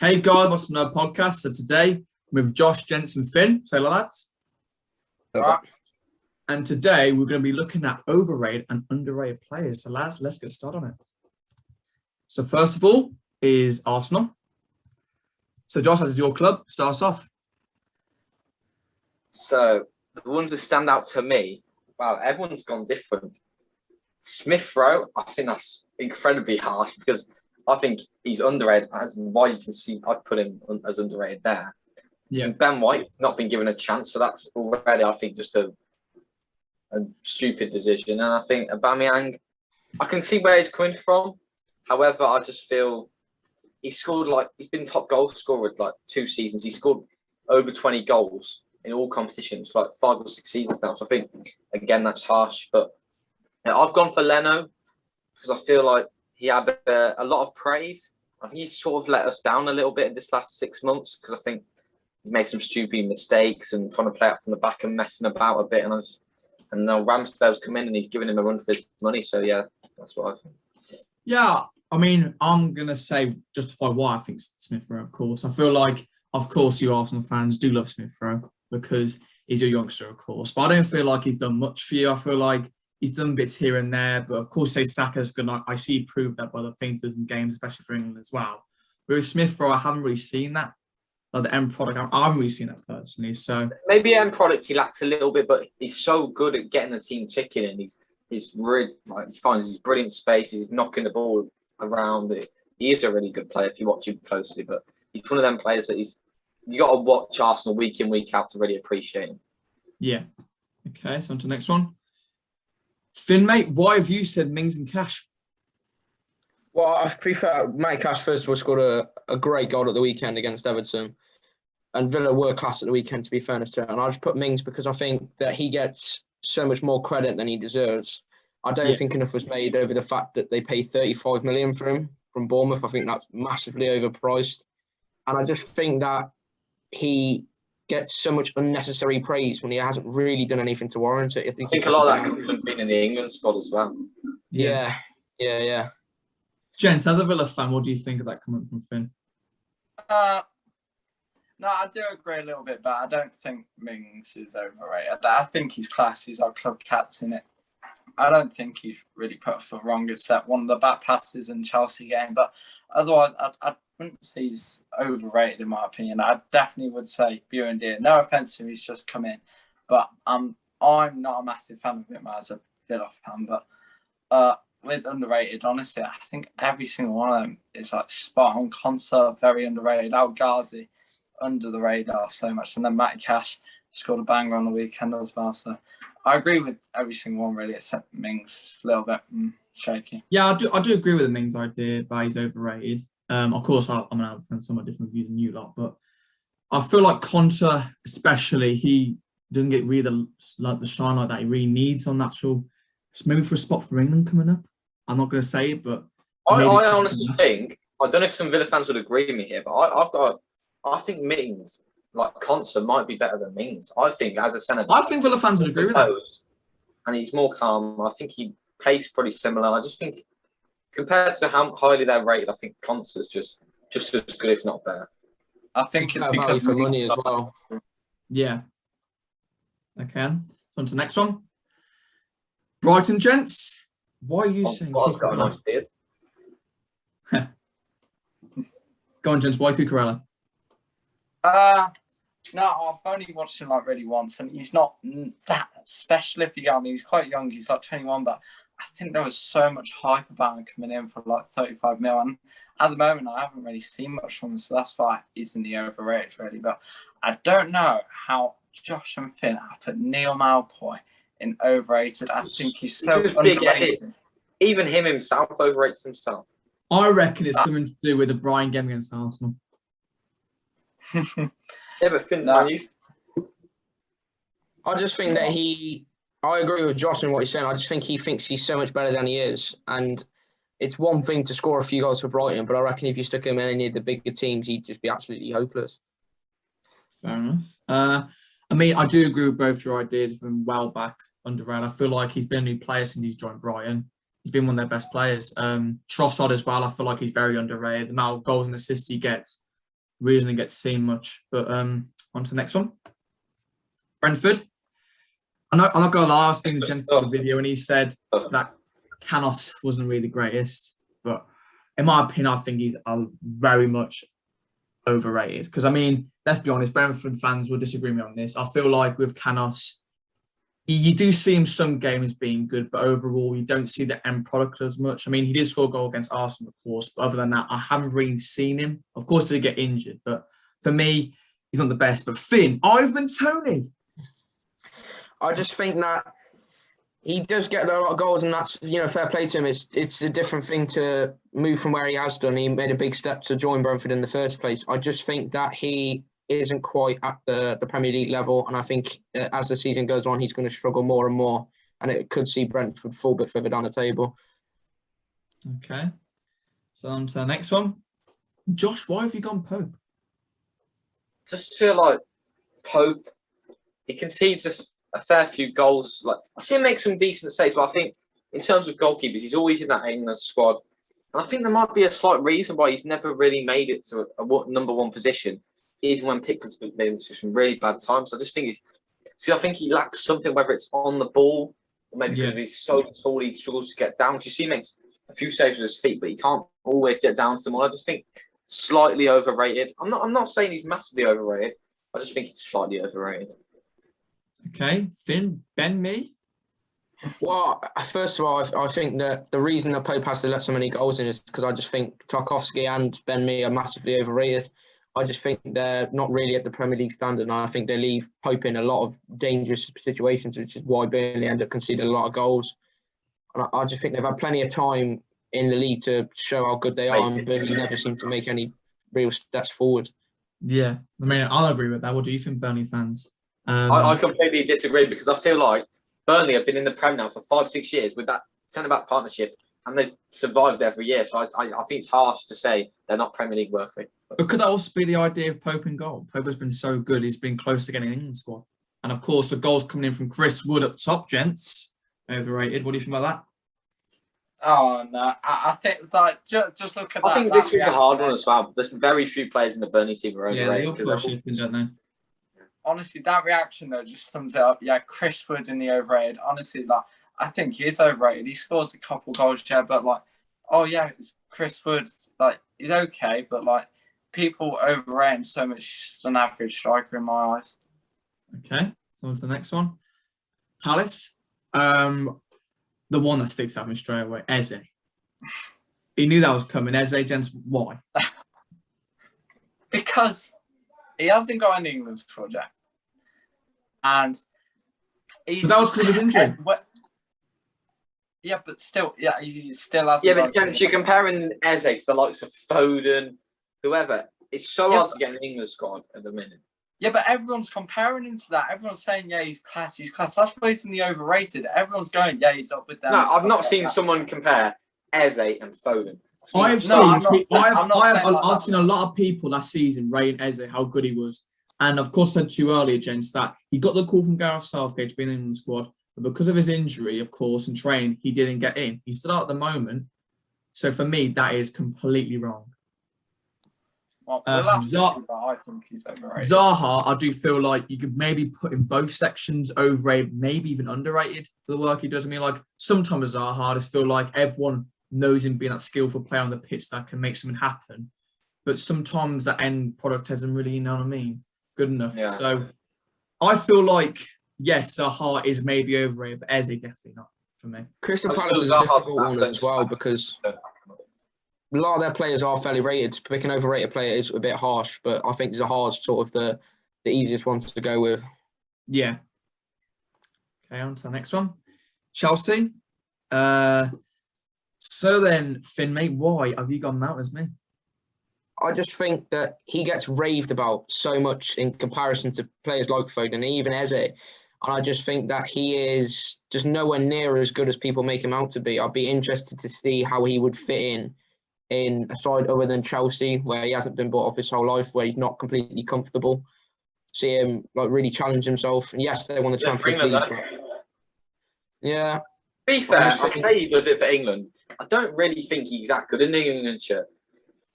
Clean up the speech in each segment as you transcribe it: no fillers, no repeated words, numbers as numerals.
Hey guys, what's another podcast? So today with Josh, Gents and Finn. Say hello, lads. Right. And today we're going to be looking at overrated and underrated players. So lads, let's get started on it. So first of all is Arsenal. So Josh, as is your club, starts off. So the ones that stand out to me, well, everyone's gone different. Smith Rowe, I think that's incredibly harsh because I think he's underrated. As why you can see, I've put him as underrated there. Yeah. Ben White's not been given a chance, so that's already, I think, just a stupid decision. And I think Aubameyang, I can see where he's coming from. However, I just feel he's been top goal scorer like 2 seasons. He scored over 20 goals in all competitions for like 5 or 6 seasons now. So I think, again, that's harsh. But I've gone for Leno because I feel like he had a lot of praise. I think he's sort of let us down a little bit in this last 6 months because I think he made some stupid mistakes and trying to play out from the back and messing about a bit. And now Ramsdale's come in and he's giving him a run for his money. So, yeah, that's what I think. Yeah, I mean, I'm going to say justify why I think Smith Rowe, of course. I feel like, of course, you Arsenal fans do love Smith Rowe because he's a youngster, of course. But I don't feel like he's done much for you. I feel like he's done bits here and there. But, of course, say Saka's good. I see he proved that by the things he does in games, especially for England as well. Whereas Smith Rowe, I haven't really seen that. Like the end product, I haven't really seen that personally. So maybe end product he lacks a little bit, but he's so good at getting the team ticking, and he's really he finds his brilliant space. He's knocking the ball around. He is a really good player if you watch him closely. But he's one of them players that you got to watch Arsenal week in week out to really appreciate him. Yeah. Okay. So on to the next one. Finn, mate, why have you said Mings and Cash? Well, I prefer Matty Cash, first of all, scored a great goal at the weekend against Everton. And Villa were class at the weekend, to be fairness to him. And I just put Mings because I think that he gets so much more credit than he deserves. I don't think enough was made over the fact that they paid 35 million for him from Bournemouth. I think that's massively overpriced. And I just think that he gets so much unnecessary praise when he hasn't really done anything to warrant it. I think a lot of that could have been in the England squad as well. Yeah. Gents, as a Villa fan, what do you think of that comment from Finn? No, I do agree a little bit, but I don't think Mings is overrated. I think he's class. He's our club captain. I don't think he's really put a foot wrong except one of the back passes in the Chelsea game. But otherwise, I wouldn't say he's overrated in my opinion. I definitely would say Buendia. No offence to him, he's just come in. But I'm not a massive fan of him as a Villa fan. But with underrated, honestly, I think every single one of them is like spot on concert, very underrated. Al Ghazi, under the radar so much, and then Matty Cash scored a banger on the weekend as well. So I agree with every single one really, except Mings, a little bit shaky. Yeah, I do agree with the Mings idea, but he's overrated. Of course, I'm going to have somewhat different views than you lot, but I feel like Conte, especially, he doesn't get really the shine like that he really needs on natural. Maybe for a spot for England coming up. I'm not going to say it, but I honestly think, I don't know if some Villa fans would agree with me here, but I think Mings, like Conte, might be better than Mings. I think as a centre back, I think Villa fans would agree with that. And he's more calm. I think he plays pretty similar. I just think compared to how highly they're rated, I think Conte is just as good, if not better. I think it's because for money as well. Yeah. Okay. On to the next one. Brighton, gents. Why are you saying? Well, got a nice beard. Go on, gents. Why Cucurella? No, I've only watched him like really once, and he's not that special. If you get, I mean, he's quite young. He's like 21, but I think there was so much hype about him coming in for like 35 mil. And at the moment, I haven't really seen much from him, so that's why he's in the overrated, really. But I don't know how Josh and Finn put Neil Malpoy in overrated. I think he's so underrated. Even him himself overrates himself. I reckon it's something to do with the Brian game against Arsenal. Yeah, but Finn's I just think that I agree with Josh in what he's saying. I just think he thinks he's so much better than he is. And it's one thing to score a few goals for Brighton, but I reckon if you stuck him in any of the bigger teams, he'd just be absolutely hopeless. Fair enough. I mean, I do agree with both your ideas from well back underrated. I feel like he's been a new player since he's joined Brighton. He's been one of their best players. Trossard as well, I feel like he's very underrated. The amount of goals and assists he gets really doesn't get seen much. But on to the next one. Brentford. I'm not going to lie, I was being the gentleman in the video and he said that Canos wasn't really the greatest. But in my opinion, I think he's very much overrated. Because, I mean, let's be honest, Brentford fans will disagree with me on this. I feel like with Canos, you do see him some games being good, but overall, you don't see the end product as much. I mean, he did score a goal against Arsenal, of course, but other than that, I haven't really seen him. Of course, did he get injured, but for me, he's not the best. But Finn, Ivan Toney. I just think that he does get a lot of goals, and that's, fair play to him. It's a different thing to move from where he has done. He made a big step to join Brentford in the first place. I just think that he isn't quite at the Premier League level, and I think as the season goes on, he's going to struggle more and more, and it could see Brentford fall a bit further down the table. Okay, so on to the next one. Josh, why have you gone Pope? Just feel like Pope, he concedes a fair few goals. Like, I see him make some decent saves, but I think in terms of goalkeepers, he's always in that England squad. And I think there might be a slight reason why he's never really made it to a number one position, even when Pickford's been into some really bad times. I just think I think he lacks something, whether it's on the ball or maybe because he's so tall, he struggles to get down. You see, he makes a few saves with his feet, but he can't always get down to them all. I just think slightly overrated. I'm not saying he's massively overrated. I just think he's slightly overrated. Okay, Finn, Ben, me? Well, first of all, I think that the reason that Pope has to let so many goals in is because I just think Tarkowski and Ben Mee are massively overrated. I just think they're not really at the Premier League standard, and I think they leave Pope in a lot of dangerous situations, which is why Burnley end up conceding a lot of goals. And I just think they've had plenty of time in the league to show how good they are, and Burnley never seem to make any real steps forward. Yeah, I mean, I'll agree with that. What do you think, Burnley fans? I completely disagree, because I feel like Burnley have been in the Prem now for 5-6 years with that centre-back partnership, and they've survived every year. So I think it's harsh to say they're not Premier League worthy. But could that also be the idea of Pope in goal? Pope has been so good, he's been close to getting an England squad. And of course, the goals coming in from Chris Wood at the top, gents. Overrated. What do you think about that? Oh, no. I think it's like, just look at that. I think this was a hard one as well. There's very few players in the Burnley team who are overrated. Yeah, they all push shifting, don't they? Honestly, that reaction though just sums it up. Yeah, Chris Wood in the overrated. Honestly, like, I think he is overrated. He scores a couple goals, yeah, but like, oh yeah, it's Chris Wood. Like, he's okay, but like, people overrate him so much. An average striker in my eyes. Okay, so on to the next one. Palace. The one that sticks out me straight away, Eze. He knew that was coming. Eze, gents, why? Because he hasn't got an England squad yet. And But that was because of his injury. Yeah, but still, yeah, he still has. Yeah, but you're comparing Eze to the likes of Foden, whoever. It's so hard to get an England squad at the minute. Yeah, but everyone's comparing him to that. Everyone's saying, yeah, he's class, he's class. That's why he's in the overrated. Everyone's going, yeah, he's up with them. No, I've not seen someone compare Eze and Foden. I've seen a lot of people last season rating Eze, how good he was. And of course, I said to you earlier, gents, that he got the call from Gareth Southgate to be in the squad. But because of his injury, of course, and training, he didn't get in. He's still out at the moment. So for me, that is completely wrong. Well, I think he's overrated. Zaha, I do feel like you could maybe put in both sections, overrated, maybe even underrated for the work he does. I mean, like, sometimes Zaha, I just feel like everyone knows him being that skillful player on the pitch that can make something happen. But sometimes that end product hasn't really, you know what I mean, good enough. Yeah. So I feel like, yes, Zaha is maybe overrated, but Eze definitely not for me. Crystal Palace is a difficult one as well, because a lot of their players are fairly rated. Picking an overrated player is a bit harsh, but I think Zaha's sort of the easiest ones to go with. Yeah. Okay, on to the next one. Chelsea. So then, Finn, mate, why have you gone Mount as me? I just think that he gets raved about so much in comparison to players like Foden and even Eze. And I just think that he is just nowhere near as good as people make him out to be. I'd be interested to see how he would fit in a side other than Chelsea, where he hasn't been bought off his whole life, where he's not completely comfortable. See him like really challenge himself. And yes, they won the Champions League. But yeah. To be fair, I say he does it for England. I don't really think he's that good in the England shirt.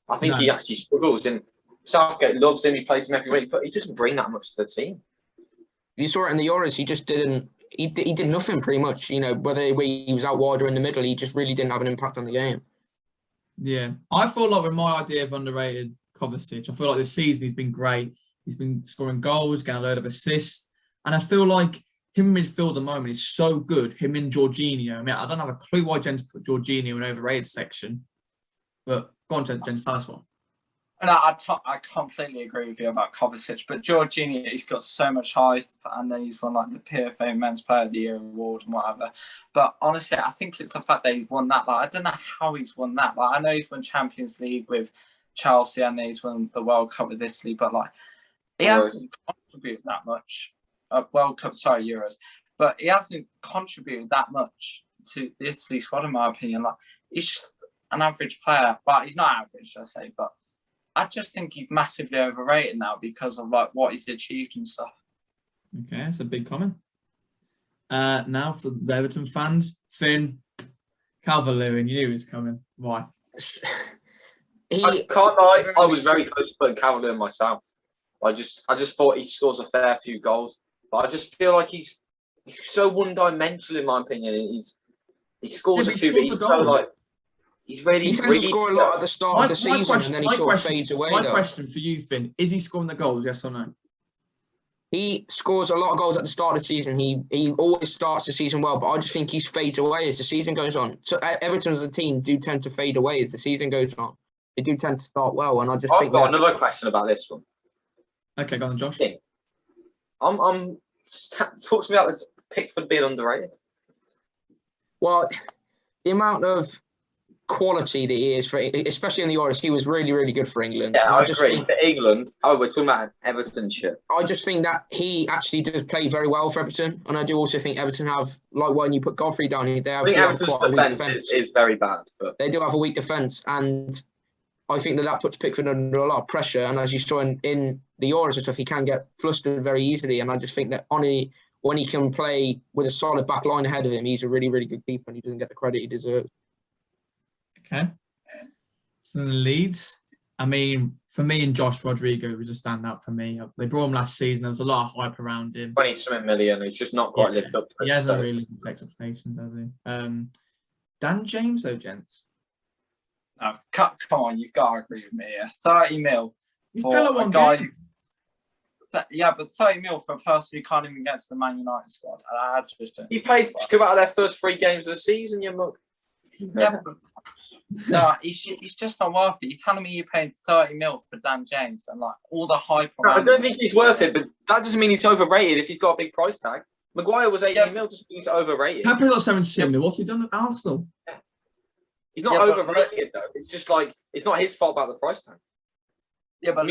I think he actually struggles. And Southgate loves him. He plays him every week, but he doesn't bring that much to the team. You saw it in the Euros. He just didn't. He did nothing pretty much. You know, whether he was out wide or in the middle, he just really didn't have an impact on the game. Yeah, I feel like with my idea of underrated Kovacic, I feel like this season he's been great. He's been scoring goals, getting a load of assists, and I feel like him in midfield at the moment is so good. Him and Jorginho. I mean, I don't have a clue why Jens put Jorginho in overrated section, but go on, Jens, tell us what. And I completely agree with you about Kovacic, but Jorginho, he's got so much hype, and then he's won like the PFA Men's Player of the Year award and whatever. But honestly, I think it's the fact that he's won that. Like, I don't know how he's won that. Like, I know he's won Champions League with Chelsea, and he's won the World Cup with Italy, but like, he hasn't contributed that much. Euros, but he hasn't contributed that much to the Italy squad, in my opinion. Like, he's just an average player. Well, he's not average, I say, but I just think he's massively overrated now because of like what he's achieved and stuff. Okay, that's a big comment. Now for the Everton fans, Finn, Calvert-Lewin, you knew he was coming. Why? I can't lie, I was very close to putting Calvert-Lewin myself. I just thought he scores a fair few goals, but I just feel like he's so one-dimensional in my opinion. He scores a few, but he's so like. He tends to score a lot at the start of the season, and then he sort of fades away. My question for you, Finn, is he scoring the goals, yes or no? He scores a lot of goals at the start of the season. He always starts the season well, but I just think he fades away as the season goes on. So Everton as a team do tend to fade away as the season goes on. They do tend to start well, and I just think I've got another question about this one. Okay, go on, Josh. Talk to me about this Pickford being underrated. Well, the amount of quality that he is for, especially in the Euros, he was really, really good for England. Yeah, I agree. For England, we're talking about Everton shit. I just think that he actually does play very well for Everton, and I do also think Everton have, like when you put Godfrey down, they have. I think Everton's defence is very bad, but they do have a weak defence, and I think that puts Pickford under a lot of pressure. And as you saw in the Euros and stuff, he can get flustered very easily. And I just think that when he can play with a solid back line ahead of him, he's a really, really good keeper, and he doesn't get the credit he deserves. Okay. So then the Leeds. I mean, for me and Josh Rodrigo was a standout for me. They brought him last season. There was a lot of hype around him. 20-something million. He's just not quite lived up to it. He hasn't really lived expectations, has he? Dan James, though, gents. No, come on, you've got to agree with me. 30 mil for a guy. Yeah, but 30 mil for a person who can't even get to the Man United squad. I just don't. He played 2 out of their first 3 games of the season, you mug. Yeah, no, he's just not worth it. You're telling me you paid 30 mil for Dan James and like all the hype around. I don't think he's worth it, but that doesn't mean he's overrated if he's got a big price tag. Maguire was 80 mil, just means he's overrated. Pepper's got 72 mil. What's he done at Arsenal? Yeah. He's not overrated though. It's just like it's not his fault about the price tag. Yeah, but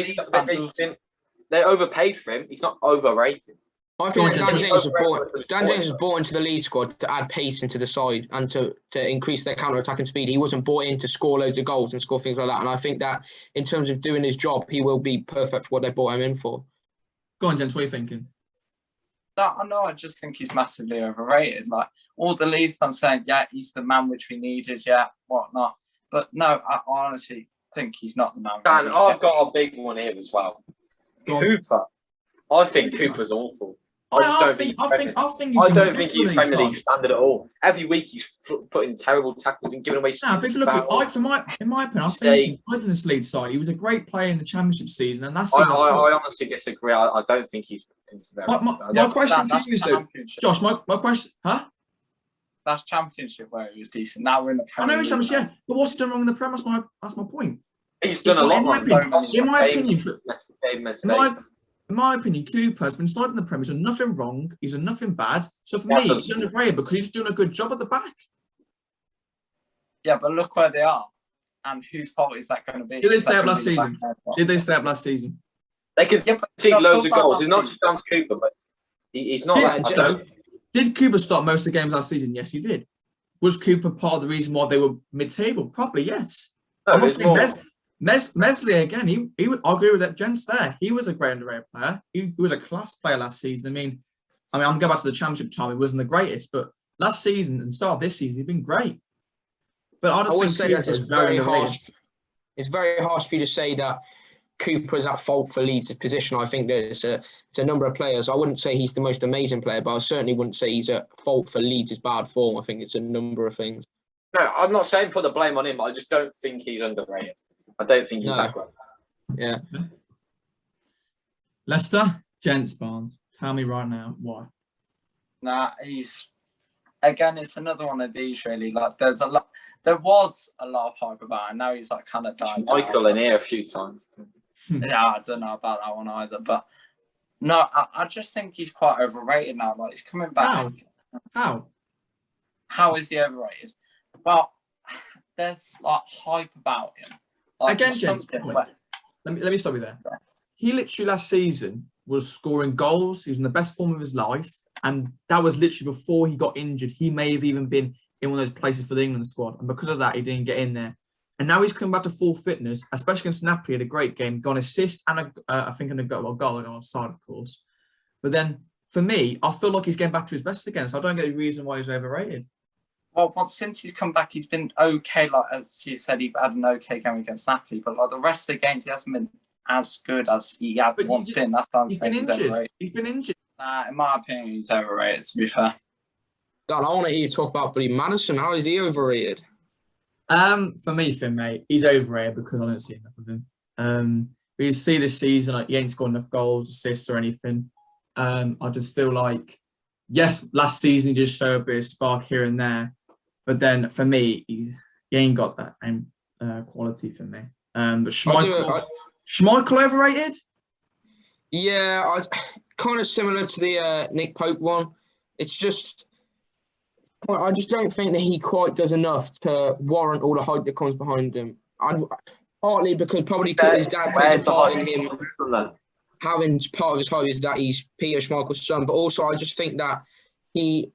they overpaid for him. He's not overrated. I think Dan James was brought into the lead squad to add pace into the side and to increase their counter-attacking speed. He wasn't brought in to score loads of goals and score things like that. And I think that in terms of doing his job, he will be perfect for what they brought him in for. Go on, gents. What are you thinking? No, I just think he's massively overrated. Like all the Leeds fans saying, yeah, he's the man which we needed, yeah, whatnot. But no, I honestly think he's not the man. Dan, I've got a big one here as well. Cooper. I think Cooper's awful. I don't think he's Premier League standard at all. Every week he's putting terrible tackles and giving away. No, but if you look at in my opinion, I think he's played in this Leeds side. He was a great player in the Championship season, and that's. I honestly disagree. I don't think he's very. My question for you is though, Josh. My question, huh? That's Championship where he was decent. Now we're in the Premier League. I know he's Championship, yeah, but what's he done wrong in the Prem? That's my point. He's done a lot. In my opinion, Cooper has been solid in the Prem. He's done nothing wrong. He's done nothing bad. So for me, he's underrated because he's doing a good job at the back. Yeah, but look where they are. And whose fault is that going to be? Did they stay up last season? They could see loads of goals. It's not just down to Cooper, but he's not Did Cooper start most of the games last season? Yes, he did. Was Cooper part of the reason why they were mid-table? Probably, yes. I'm not saying Mesley again. He would agree with that. Gents there. He was a great underrated player. He was a class player last season. I mean, I'm going back to the Championship time. He wasn't the greatest, but last season and start of this season, he's been great. But I just think that it's very harsh. It's very harsh for you to say that Cooper's at fault for Leeds' position. I think there's a number of players. I wouldn't say he's the most amazing player, but I certainly wouldn't say he's at fault for Leeds' bad form. I think it's a number of things. No, I'm not saying put the blame on him. I just don't think he's underrated. I don't think he's that great. Yeah. Leicester, gents, Barnes. Tell me right now why. Nah, he's again. It's another one of these really. Like there was a lot of hype about him. Now he's like kind of died. Michael in here a few times. Yeah, I don't know about that one either. But no, I just think he's quite overrated now. Like he's coming back. How is he overrated? Well, there's like hype about him. Like, again, gents, let me stop you there. He literally last season was scoring goals. He was in the best form of his life. And that was literally before he got injured. He may have even been in one of those places for the England squad. And because of that, he didn't get in there. And now he's come back to full fitness, especially against Napoli. He had a great game. Got an assist and I think a goal on side, of course. But then for me, I feel like he's getting back to his best again. So I don't get the reason why he's overrated. Well, since he's come back, he's been okay. Like as you said, he had an okay game against Napoli. But like the rest of the games, he hasn't been as good as he had once been. That's why I'm saying he's overrated. He's been injured. In my opinion, he's overrated, to be fair. Dan, I want to hear you talk about Madison. How is he overrated? For me, Finn, mate, he's overrated because I don't see enough of him. But you see this season, like he ain't scored enough goals, assists, or anything. I just feel like, yes, last season he just showed a bit of spark here and there, but then for me, he ain't got that quality for me. But Schmeichel overrated? Yeah, kind of similar to the Nick Pope one. It's just, I just don't think that he quite does enough to warrant all the hype that comes behind him. Partly because probably his dad plays a part in him having part of his hype is that he's Peter Schmeichel's son, but also I just think that he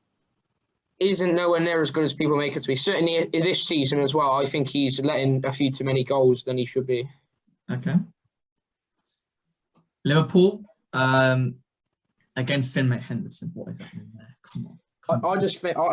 isn't nowhere near as good as people make it to be. Certainly this season as well, I think he's letting a few too many goals than he should be. Okay. Liverpool, against Finn Henderson. What is that in there? Come on. I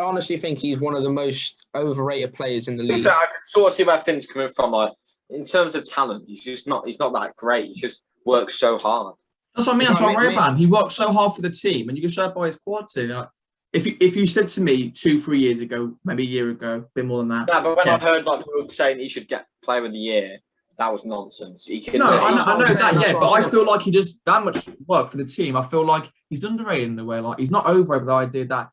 honestly think he's one of the most overrated players in the league. I can sort of see where Finn's coming from. Like, in terms of talent, he's not that great. He just works so hard. That's what I mean. That's what I worry about. He works so hard for the team, and you can show it by his quad too. Like, if you said to me 2-3 years ago, maybe a year ago, a bit more than that. Yeah, but when I heard like people saying he should get Player of the Year, that was nonsense. I know that, yeah, but I feel like he does that much work for the team. I feel like he's underrated in a way. Like he's not overrated, but the idea that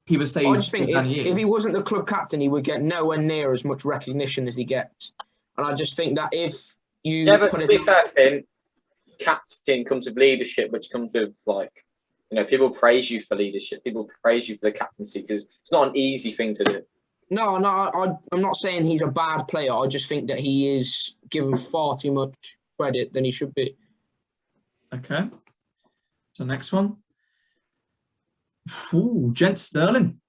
people say I just think if he wasn't the club captain, he would get nowhere near as much recognition as he gets. And I just think that if you... Yeah, but to be fair, Finn, captain comes with leadership, which comes with, like, you know, people praise you for leadership. People praise you for the captaincy because it's not an easy thing to do. No, I'm not saying he's a bad player. I just think that he is given far too much credit than he should be. Okay. So next one. Ooh, Gent Sterling.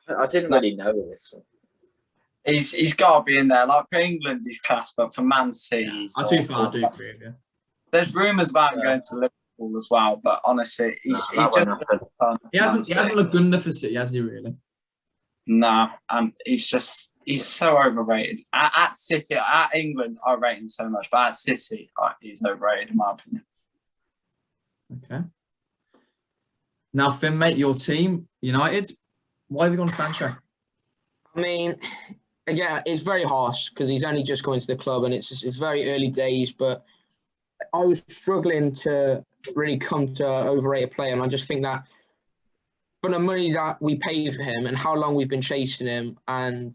I didn't really know this one. He's got to be in there. Like for England, he's class, but for Man City, I do agree. Yeah. There's rumours about him going to Liverpool as well, but honestly, he hasn't looked good enough for City, has he? Really? No, he's so overrated. At City, at England, I rate him so much, but at City, he's overrated in my opinion. Okay. Now, Finn, mate, your team, United. Why have you gone Sancho? I mean, again, it's very harsh because he's only just going to the club and it's very early days, but I was struggling to really come to overrate a player, and I just think that for the money that we paid for him and how long we've been chasing him and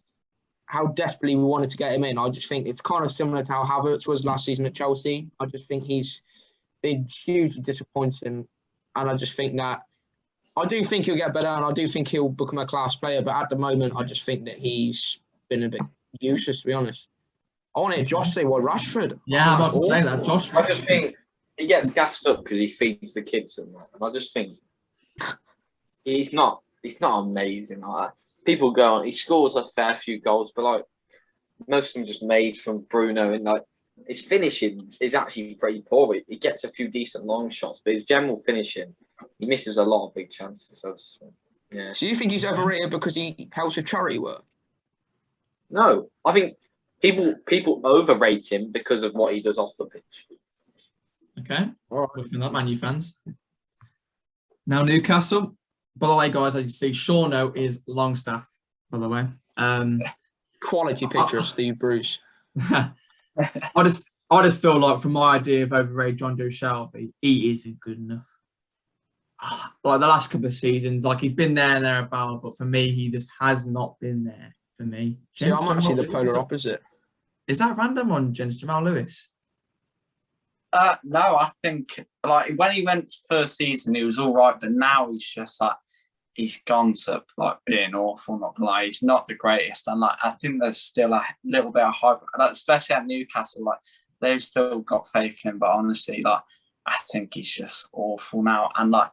how desperately we wanted to get him in, I just think it's kind of similar to how Havertz was last season at Chelsea. I just think he's been hugely disappointing, and I just think that I do think he'll get better and I do think he'll become a class player, but at the moment, I just think that he's been a bit useless, to be honest. I want to hear Josh say, well, Rashford. Yeah, I'm about to say that. Josh. I just think he gets gassed up because he feeds the kids and that. And I just think he's not amazing. Like, people go on, he scores a fair few goals, but like most of them just made from Bruno, and like his finishing is actually pretty poor. He gets a few decent long shots, but his general finishing, he misses a lot of big chances. So, yeah. So you think he's overrated because he helps with charity work? No, I think people overrate him because of what he does off the pitch. Okay. All right. Looking at that, Man U fans. Now Newcastle. By the way, guys, as you see, Shauno is Longstaff, by the way. Quality picture of Steve Bruce. I just feel like, from my idea of overrated John Joe Shelby, he isn't good enough. Like the last couple of seasons, like he's been there and thereabouts, but for me, he just has not been there for me. See, I'm actually the polar opposite. Is that random on Jamal Lewis? No, I think like when he went first season, he was all right, but now he's just like he's gone to like being awful. Not gonna lie, he's not the greatest, and like I think there's still a little bit of hype, like, especially at Newcastle. Like they've still got faith in him, but honestly, like I think he's just awful now, and like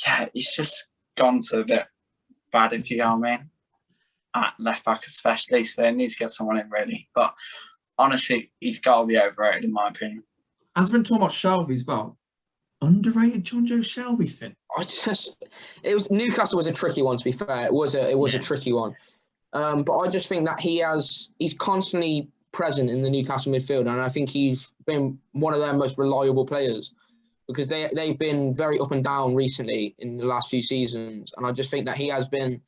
yeah, he's just gone to a bit bad, if you know what I mean. At left back especially, so they need to get someone in really. But honestly, he's got to be overrated in my opinion. Has been talking about Shelby as well. Underrated John Joe Shelby's thing. Newcastle was a tricky one, to be fair. It was a tricky one. But I just think that he's constantly present in the Newcastle midfield, and I think he's been one of their most reliable players, because they've been very up and down recently in the last few seasons, and I just think that he has been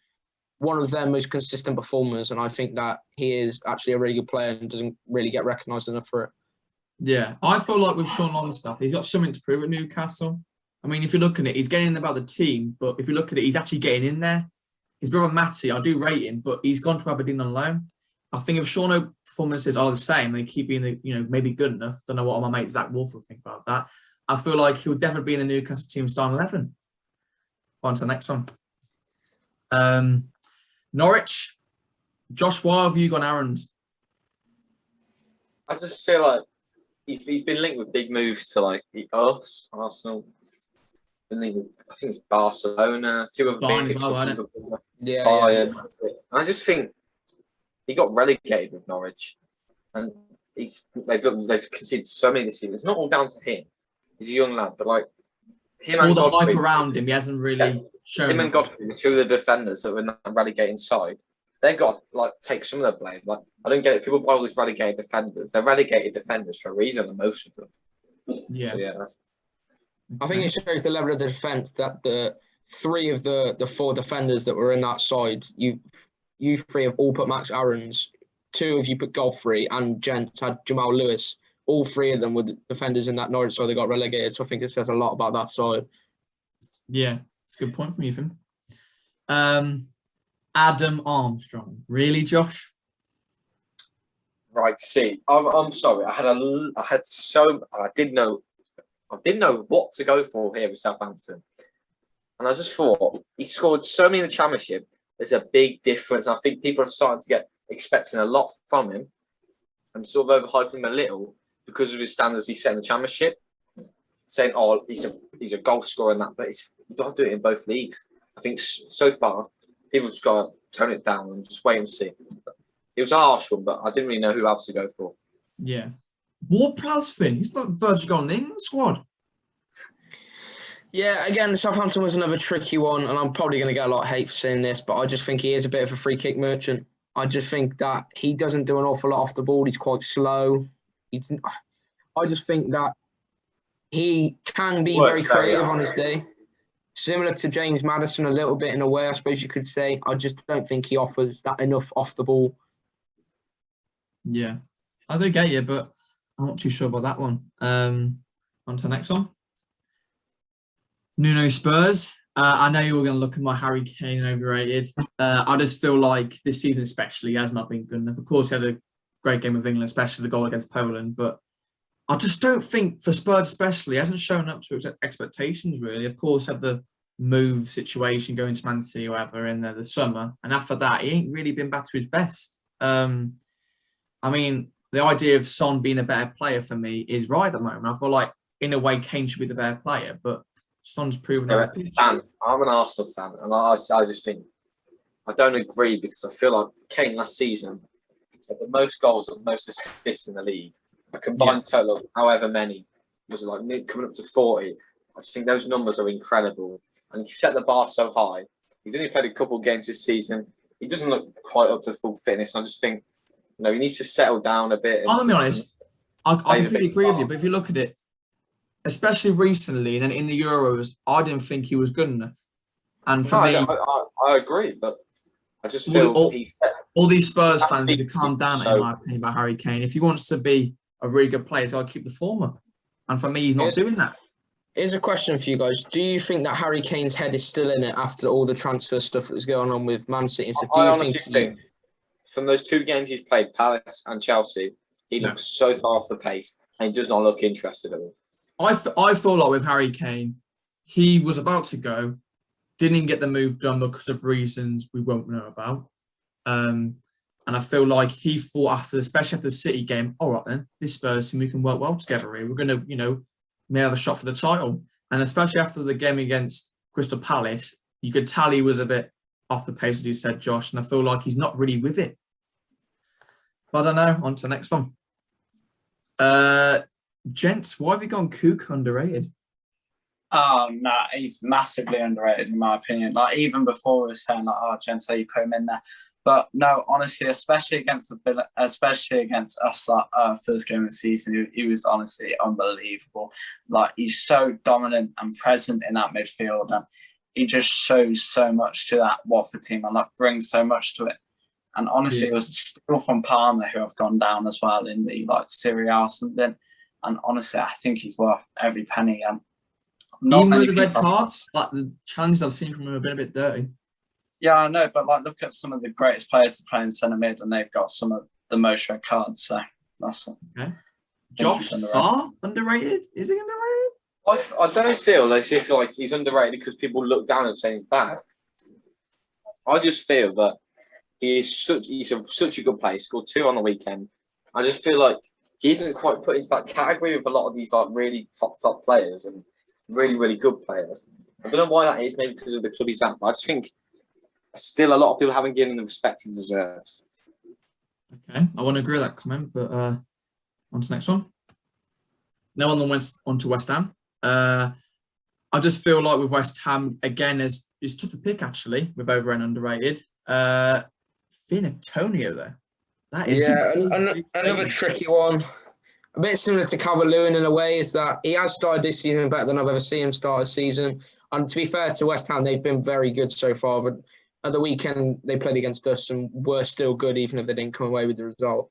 one of their most consistent performers, and I think that he is actually a really good player and doesn't really get recognised enough for it. Yeah, I feel like with Sean Longstaff, he's got something to prove at Newcastle. I mean, if you look at it, he's getting in about the team, but if you look at it, he's actually getting in there. His brother Matty, I do rate him, but he's gone to Aberdeen on loan. I think if Sean performances are the same, they keep being, maybe good enough. Don't know what my mate Zach Wolf will think about that. I feel like he'll definitely be in the Newcastle team starting 11. On to the next one. Norwich. Josh, why have you gone Aaron's? I just feel like he's been linked with big moves to like us, Arsenal. Been linked with, I think it's Barcelona, a few other big clubs. Yeah. I just think he got relegated with Norwich, and they've conceded so many this season. It's not all down to him. He's a young lad, but like him all and the Godfrey, hype around him, he hasn't really shown. Him and Godfrey, the two of the defenders that were in that relegating side, they've got to like take some of the blame. Like I don't get it. People buy all these relegated defenders. They're relegated defenders for a reason, and most of them. Yeah. So, I think it shows the level of the defence that the three of the four defenders that were in that side, you three have all put Max Aarons, two of you put Godfrey, and Gents had Jamal Lewis. All three of them were the defenders in that Norwich, so they got relegated. So I think it says a lot about that side. Yeah, it's a good point from you, Finn. Adam Armstrong. Really, Josh? Right. See, I'm sorry. I didn't know what to go for here with Southampton, and I just thought he scored so many in the Championship. There's a big difference. I think people are starting to get expecting a lot from him, and sort of overhyping him a little because of his standards he set in the Championship. Saying, "Oh, he's a goal scorer in that," but you've got to do it in both leagues. I think so far people just got to tone it down and just wait and see. It was a harsh one, but I didn't really know who else to go for. Yeah. Ward-Prowse, Finn. He's not verging on the England squad. Yeah, again, Southampton was another tricky one, and I'm probably going to get a lot of hate for saying this, but I just think he is a bit of a free kick merchant. I just think that he doesn't do an awful lot off the ball. He's quite slow. I just think that he can be very creative on his day. Similar to James Maddison a little bit in a way, I suppose you could say. I just don't think he offers that enough off the ball. Yeah, I do get you, but I'm not too sure about that one. On to the next one. Nuno Spurs. I know you were going to look at my Harry Kane overrated. I just feel like this season especially he has not been good enough. Of course, he had a great game with England, especially the goal against Poland, but I just don't think, for Spurs especially, he hasn't shown up to his expectations, really. Of course, had the move situation going to Man City or whatever in the summer, and after that, he ain't really been back to his best. I mean, the idea of Son being a better player for me is right at the moment. I feel like, in a way, Kane should be the better player, but Son's proven that. I'm an Arsenal fan, and I just think I don't agree because I feel like Kane last season had the most goals and most assists in the league. A combined total of however many was like coming up to 40. I just think those numbers are incredible, and he set the bar so high. He's only played a couple of games this season. He doesn't look quite up to full fitness. I just think, he needs to settle down a bit. I'll be honest. I completely agree with you, but if you look at it, especially recently, and then in the Euros, I didn't think he was good enough. And for No, me, I agree, but I just all, feel all, all these Spurs fans need to Absolutely. calm down, in my opinion, about Harry Kane. If he wants to be a really good player, he's got to keep the form up. And for me, he's not doing that. Here's a question for you guys. Do you think that Harry Kane's head is still in it after all the transfer stuff that was going on with Man City and stuff? Do I you honestly think from those 2 games he's played, Palace and Chelsea, he looks so far off the pace and he does not look interested at all. I feel like with Harry Kane, he was about to go, didn't get the move done because of reasons we won't know about. And I feel like he thought especially after the City game, all right then, this Spurs team, we can work well together here. We're going to, may have a shot for the title. And especially after the game against Crystal Palace, you could tell he was a bit off the pace, as you said, Josh. And I feel like he's not really with it. But I don't know. On to the next one. Gents, why have you gone Kook underrated? Oh, no, he's massively underrated in my opinion. Like, even before we were saying, like, oh, Gents, so you put him in there. But no, honestly, especially against us, like first game of the season, he was honestly unbelievable. Like, he's so dominant and present in that midfield, and he just shows so much to that Watford team, and like brings so much to it. And honestly, it was still from Palmer who have gone down as well in the like Serie A or something. And honestly, I think he's worth every penny. And even with the red cards, like the challenges I've seen from him have been a bit dirty. Yeah, I know, but like, look at some of the greatest players to play in centre mid, and they've got some of the most red cards. So that's okay. Josh Sarr underrated? Is he underrated? I don't feel as if like he's underrated because people look down and say he's bad. I just feel that he's such a good player. He scored 2 on the weekend. I just feel like he isn't quite put into that category with a lot of these like really top players and really, really good players. I don't know why that is, maybe because of the club he's at, but I just think still a lot of people haven't given him the respect he deserves. Okay, I want to agree with that comment, but on to the next one. No one went on to West Ham. I just feel like with West Ham, again, it's tough to pick, actually, with over and underrated. Finn Antonio there. That is another tricky one. A bit similar to Calvert-Lewin in a way, is that he has started this season better than I've ever seen him start a season. And to be fair to West Ham, they've been very good so far. But at the weekend, they played against us and were still good, even if they didn't come away with the result.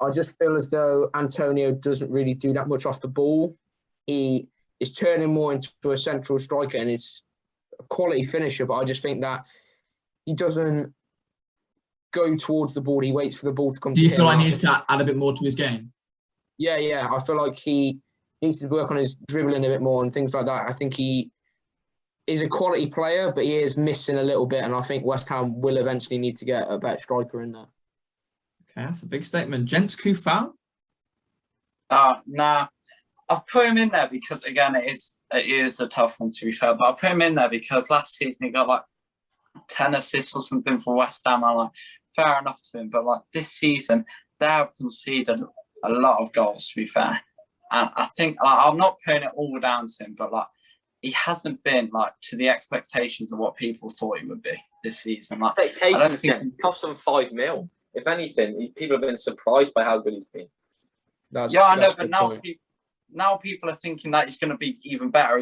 I just feel as though Antonio doesn't really do that much off the ball. He is turning more into a central striker and is a quality finisher, but I just think that he doesn't go towards the ball. He waits for the ball to come to him. Do you feel like he needs to add a bit more to his game? Yeah. I feel like he needs to work on his dribbling a bit more and things like that. I think he is a quality player, but he is missing a little bit, and I think West Ham will eventually need to get a better striker in there. Okay, that's a big statement. Gents, Koufal? Nah. I've put him in there because, again, it is a tough one, to be fair, but I put him in there because last season he got like 10 assists or something for West Ham. I'm like, fair enough to him, but like this season, they have conceded a lot of goals, to be fair. And I think, like, I'm not putting it all down to him, but like, he hasn't been like to the expectations of what people thought he would be this season. Like, Expectations cost them $5 million. If anything, people have been surprised by how good he's been. I know, but now people are thinking that he's going to be even better.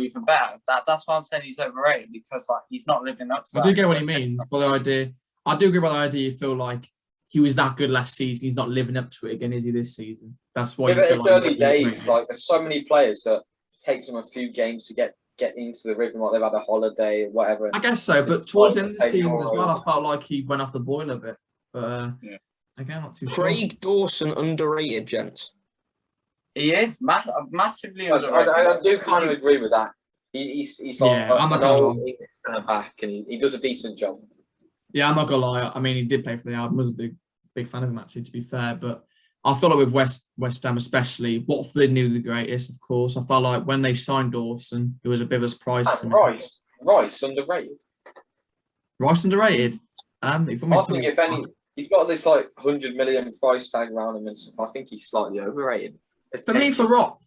That's why I'm saying he's overrated, because like he's not living up to that. I do get what he means, but the idea, I do agree with the idea. You feel like he was that good last season. He's not living up to it again, is he, this season? That's why. Yeah, it's early days. Like, there's so many players that it takes them a few games to get into the rhythm, like they've had a holiday or whatever. I guess so, but towards the end of the season as well, I felt like he went off the boil a bit. But again, not too sure. Craig Dawson underrated, gents. He is massively underrated. I do kind of agree with that. He's like an old centre back, and he does a decent job. Yeah, I'm not gonna lie. I mean, he did play for the Albion. I was a big fan of him, actually, to be fair. But I feel like with West Ham especially, Watford knew the greatest, of course. I felt like when they signed Dawson, it was a bit of a surprise to me. Rice underrated. Rice underrated. I think if any, he's got this like 100 million price tag around him and stuff. I think he's slightly overrated. For me,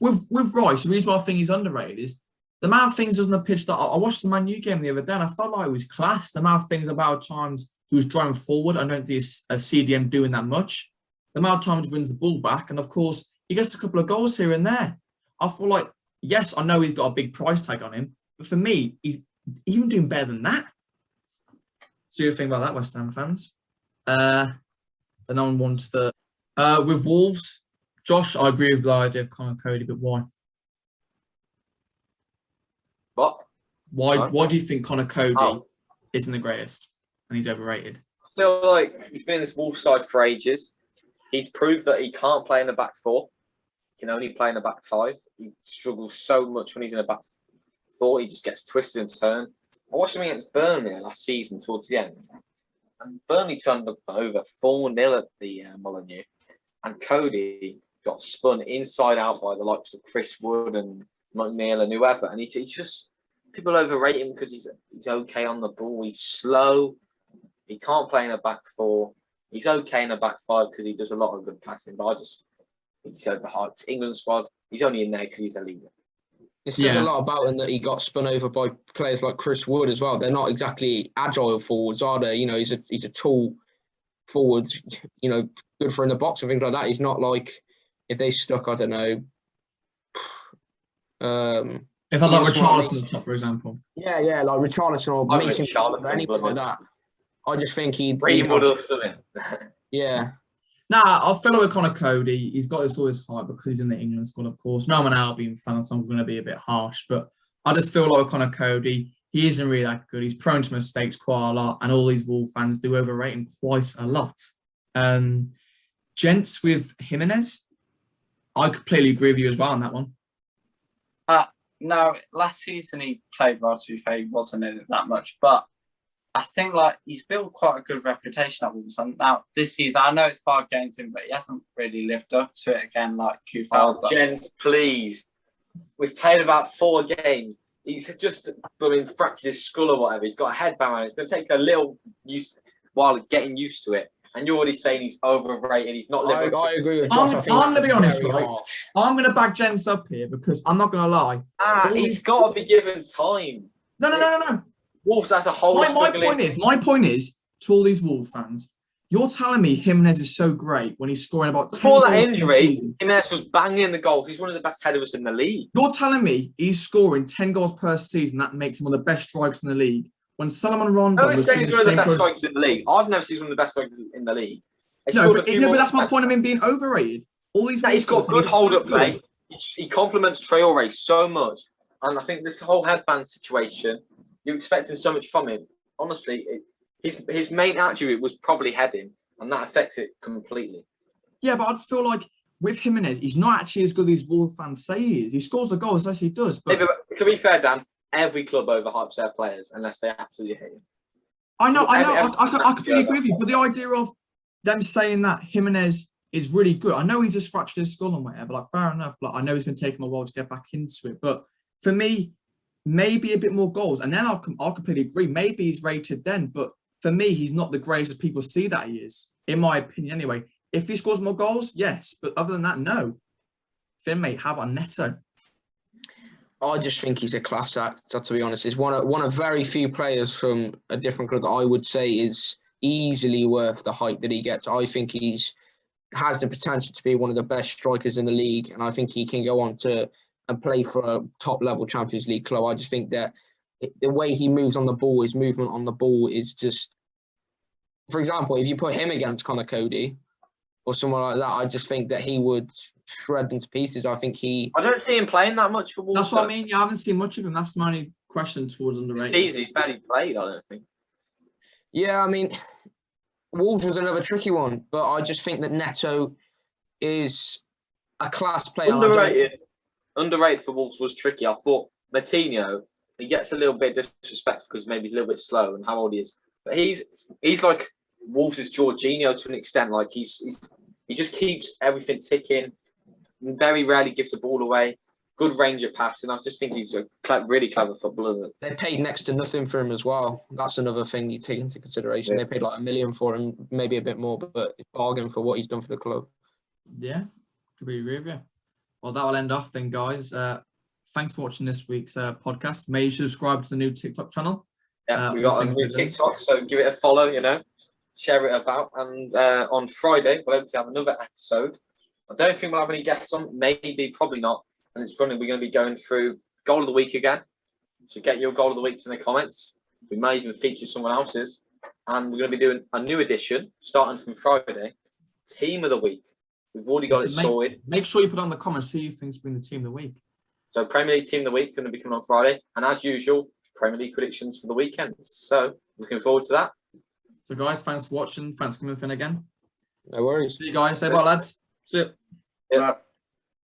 with Rice, the reason why I think he's underrated is the amount of things on the pitch that I watched the Man U game the other day, and I felt like it was class. The amount of things about times he was driving forward. I don't see a CDM doing that much. The amount of times he wins the ball back, and of course he gets a couple of goals here and there. I feel like yes, I know he's got a big price tag on him, but for me, he's even doing better than that. So you think about that, West Ham fans? Then on one to the with Wolves. Josh, I agree with the idea of Connor Cody, but why? What? Why do you think Connor Cody Oh. isn't the greatest and he's overrated? I feel like he's been in this Wolves side for ages. He's proved that he can't play in the back four. He can only play in the back five. He struggles so much when he's in the back four. He just gets twisted and turned. I watched him against Burnley last season towards the end. And Burnley turned up over 4-0 at the Molineux. And Cody got spun inside out by the likes of Chris Wood and McNeil and whoever. And he just, people overrate him because he's okay on the ball. He's slow. He can't play in a back four. He's okay in a back five because he does a lot of good passing. But I just think he's overhyped. England squad, he's only in there because he's a leader. It says a lot about him that he got spun over by players like Chris Wood as well. They're not exactly agile forwards, are they? You know, he's a tall forward, you know, good for in the box and things like that. He's not like if they stuck, I don't know. If I like Richarlison at the top, for example. Yeah, like Richarlison or Mason or anything like that. I just think he'd Greenwood or something. Yeah. Nah, I feel like with Connor Cody, he's got all his hype because he's in the England squad, of course. No, I'm an Albion fan, so I'm going to be a bit harsh, but I just feel like with Connor Cody, he isn't really that good. He's prone to mistakes quite a lot, and all these Wolves fans do overrate him quite a lot. Gents, with Jimenez, I completely agree with you as well on that one. No, last season he played well, to be fair, he wasn't in it that much, but I think like he's built quite a good reputation at Wolves. And now this season, I know it's 5 games in, but he hasn't really lived up to it again like Kufal. Oh, gents, please. We've played about 4 games. He's just fractured his skull or whatever. He's got a headband on. It's going to take a little while getting used to it. And you're already saying he's overrated. He's not living I agree with Josh. I'm going to be honest, right? I'm going to back Gents up here because I'm not going to lie. He's got to be given time. No. Wolves as a whole. My point is, to all these Wolves fans, you're telling me Jimenez is so great when he's scoring about 10 Before goals that injury, Jimenez was banging the goals. He's one of the best headers in the league. You're telling me he's scoring 10 goals per season. That makes him one of the best strikers in the league. When Solomon Rondon was saying he's one of the best strikers in the league. I've never seen one of the best strikers in the league. But that's my point of him being overrated. All these he's got good hold-up play. He complements Traore so much. And I think this whole headband situation, you're expecting so much from him. Honestly, his main attribute was probably heading, and that affects it completely. Yeah, but I just feel like with Jimenez, he's not actually as good as Wolves fans say he is. He scores the goals, as he does. But to be fair, Dan, every club overhypes their players unless they absolutely hate him. I know. I completely agree with you. But the idea of them saying that Jimenez is really good, I know he's just fractured his skull and whatever. Like, fair enough. Like, I know it's going to take him a while to get back into it. But for me, maybe a bit more goals. And then I'll completely agree. Maybe he's rated then. But for me, he's not the greatest people see that he is, in my opinion anyway. If he scores more goals, yes. But other than that, no. Finn, mate, how about Neto? I just think he's a class act, to be honest. He's one of very few players from a different club that I would say is easily worth the hype that he gets. I think has the potential to be one of the best strikers in the league. And I think he can go on to and play for a top-level Champions League club. I just think that the way he moves on the ball, his movement on the ball is just... For example, if you put him against Connor Cody or someone like that, I just think that he would shred them to pieces. I don't see him playing that much for Wolves. That's what I mean. You haven't seen much of him. That's my only question towards underrated. Season, he's barely played, I don't think. Yeah, I mean, Wolves was another tricky one, but I just think that Neto is a class player. Underrated for Wolves was tricky. I thought Matinho, he gets a little bit disrespectful because maybe he's a little bit slow and how old he is. But he's like Wolves' Jorginho to an extent. Like he just keeps everything ticking. Very rarely gives the ball away. Good range of pass, and I just think he's a really clever footballer. They paid next to nothing for him as well. That's another thing you take into consideration. Yeah. They paid like $1 million for him, maybe a bit more, but it's bargain for what he's done for the club. Yeah, could be agree with you. Well, that will end off then, guys. Thanks for watching this week's podcast. Make sure to subscribe to the new TikTok channel. Yeah, we got a new TikTok, so give it a follow, share it about. And on Friday, we'll hopefully have another episode. I don't think we'll have any guests on, probably not. and it's funny, we're going to be going through goal of the week again. So get your goal of the week in the comments. We may even feature someone else's. And we're going to be doing a new edition starting from Friday. Team of the week. We've already got it sorted. Make sure you put on the comments who you think's been the team of the week. So Premier League team of the week going to be coming on Friday. And as usual, Premier League predictions for the weekend. So looking forward to that. So guys, thanks for watching. Thanks for coming in again. No worries. See you guys. Say bye, lads. See you. Yeah.